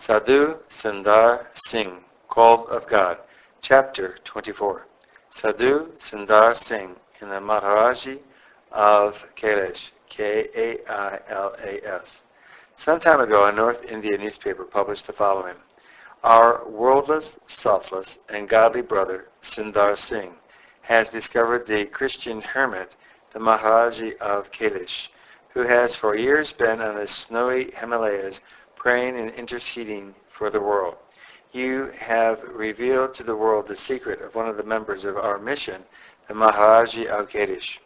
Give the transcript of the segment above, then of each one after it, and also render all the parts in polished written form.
Sadhu Sundar Singh, Called of God, Chapter 24. Sadhu Sundar Singh in the Maharaji of Kailash, Kailas. Some time ago, a North India newspaper published the following. Our worldless, selfless, and godly brother, Sundar Singh, has discovered the Christian hermit, the Maharaji of Kailash, who has for years been on the snowy Himalayas praying and interceding for the world. You have revealed to the world the secret of one of the members of our mission, the Maharaji of Kailash.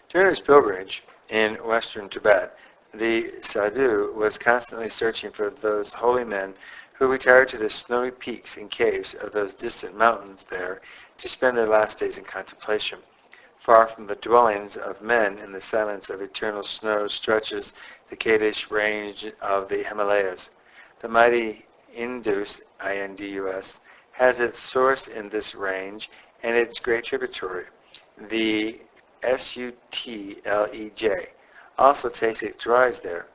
During his pilgrimage in western Tibet, the sadhu was constantly searching for those holy men who retired to the snowy peaks and caves of those distant mountains there to spend their last days in contemplation. Far from the dwellings of men in the silence of eternal snow stretches the Kailash range of the Himalayas. The mighty Indus, I-N-D-U-S, has its source in this range and its great tributary, the Sutlej, also takes its rise there.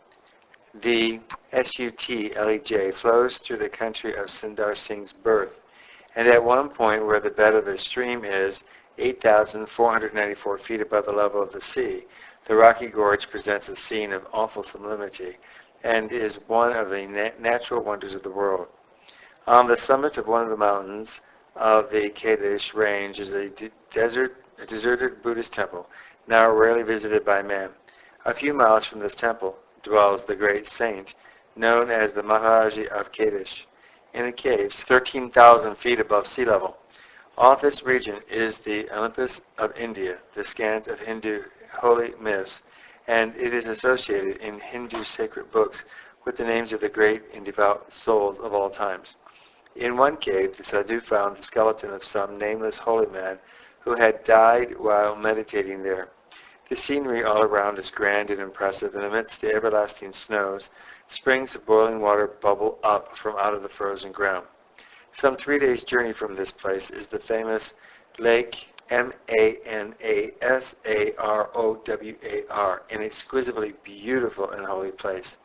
The Sutlej flows through the country of Sundar Singh's birth, and at one point where the bed of the stream is 8,494 feet above the level of the sea, the rocky gorge presents a scene of awful sublimity and is one of the natural wonders of the world. On the summit of one of the mountains of the Kailash range is a deserted Buddhist temple, now rarely visited by man. A few miles from this temple dwells the great saint, known as the Maharaji of Kailash, in the caves 13,000 feet above sea level. All this region is the Olympus of India, the scant of Hindu holy myths, and it is associated in Hindu sacred books with the names of the great and devout souls of all times. In one cave, the sadhu found the skeleton of some nameless holy man who had died while meditating there. The scenery all around is grand and impressive, and amidst the everlasting snows, springs of boiling water bubble up from out of the frozen ground. Some 3 days' journey from this place is the famous Lake Manasarowar, an exquisitely beautiful and holy place.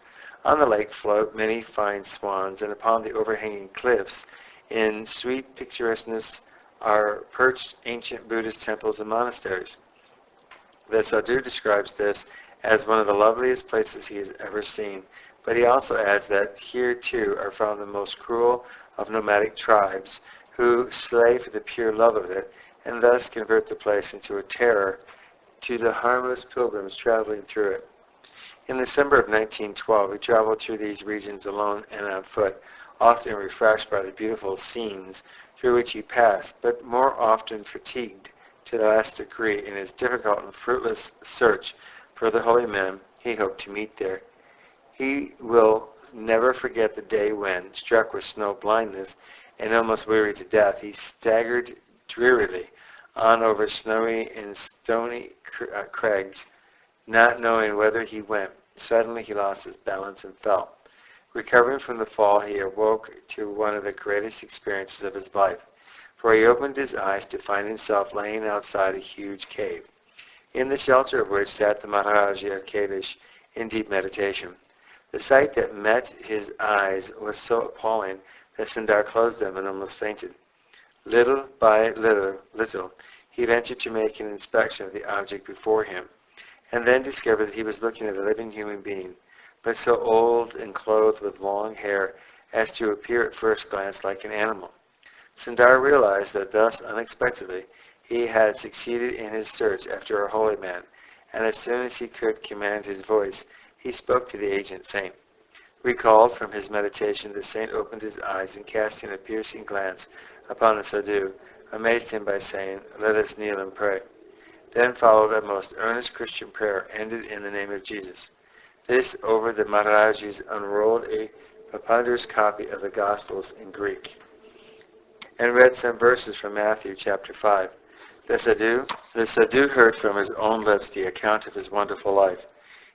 On the lake float many fine swans, and upon the overhanging cliffs, in sweet picturesqueness, are perched ancient Buddhist temples and monasteries. The sadhu describes this as one of the loveliest places he has ever seen, but he also adds that here too are found the most cruel of nomadic tribes who slay for the pure love of it and thus convert the place into a terror to the harmless pilgrims traveling through it. In December of 1912, he traveled through these regions alone and on foot, often refreshed by the beautiful scenes through which he passed, but more often fatigued to the last degree in his difficult and fruitless search for the holy men he hoped to meet there. He will never forget the day when, struck with snow blindness and almost wearied to death, he staggered drearily on over snowy and stony crags, not knowing whither he went. Suddenly he lost his balance and fell. Recovering from the fall, he awoke to one of the greatest experiences of his life, for he opened his eyes to find himself laying outside a huge cave, in the shelter of which sat the Maharaji of Kailash in deep meditation. The sight that met his eyes was so appalling that Sundar closed them and almost fainted. Little by little, he ventured to make an inspection of the object before him, and then discovered that he was looking at a living human being, but so old and clothed with long hair as to appear at first glance like an animal. Sundar realized that thus unexpectedly he had succeeded in his search after a holy man, and as soon as he could command his voice, he spoke to the ancient saint. Recalled from his meditation, the saint opened his eyes and, casting a piercing glance upon the sadhu, amazed him by saying, "Let us kneel and pray." Then followed a most earnest Christian prayer, ended in the name of Jesus. This over the Maharajis unrolled a ponderous copy of the Gospels in Greek, and read some verses from Matthew chapter 5. The sadhu heard from his own lips the account of his wonderful life.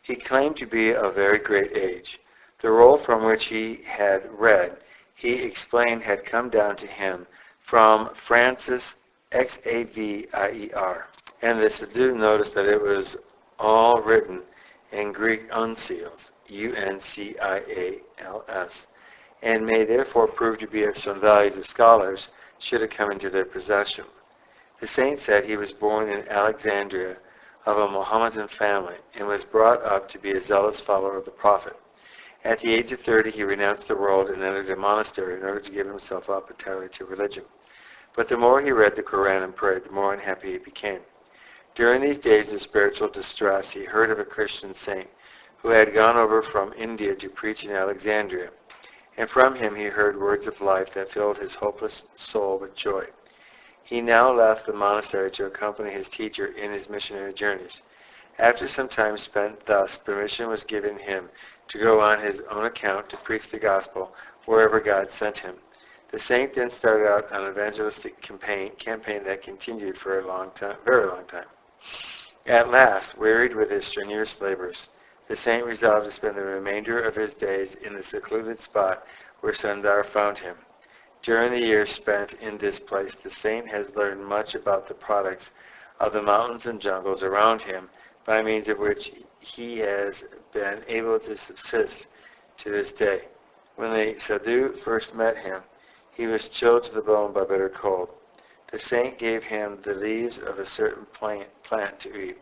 He claimed to be of very great age. The roll from which he had read, he explained, had come down to him from Francis Xavier, and the sadhu noticed that it was all written in Greek uncials, Uncials, and may therefore prove to be of some value to scholars should it come into their possession. The saint said he was born in Alexandria of a Mohammedan family and was brought up to be a zealous follower of the Prophet. At the age of 30, he renounced the world and entered a monastery in order to give himself up entirely to religion. But the more he read the Quran and prayed, the more unhappy he became. During these days of spiritual distress, he heard of a Christian saint who had gone over from India to preach in Alexandria, and from him he heard words of life that filled his hopeless soul with joy. He now left the monastery to accompany his teacher in his missionary journeys. After some time spent thus, permission was given him to go on his own account to preach the gospel wherever God sent him. The saint then started out on an evangelistic campaign that continued for a long time, very long time. At last, wearied with his strenuous labors, the saint resolved to spend the remainder of his days in the secluded spot where Sundar found him. During the years spent in this place, the saint has learned much about the products of the mountains and jungles around him, by means of which he has been able to subsist to this day. When the Sadhu first met him, he was chilled to the bone by bitter cold. The saint gave him the leaves of a certain plant to eat,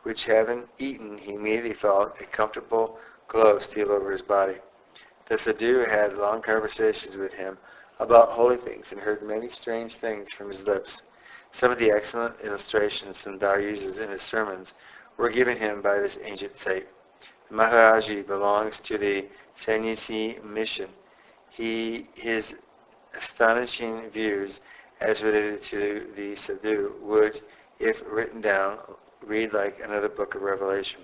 which having eaten, he immediately felt a comfortable glow steal over his body. The Sadhu had long conversations with him about holy things and heard many strange things from his lips. Some of the excellent illustrations Sundar uses in his sermons were given him by this ancient saint. The Maharaji belongs to the Sannyasi mission. His astonishing views as related to the Sadhu would, if written down, read like another book of Revelation.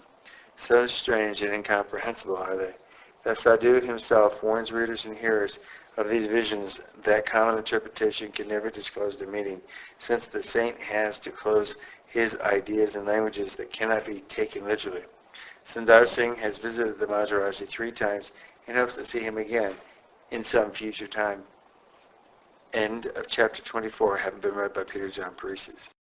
So strange and incomprehensible are they. The Sadhu himself warns readers and hearers of these visions that common interpretation can never disclose their meaning, since the saint has to close his ideas in languages that cannot be taken literally. Sundar Singh has visited the Maharaji 3 times and hopes to see him again in some future time. End of chapter 24, having been read by Peter John Paresis.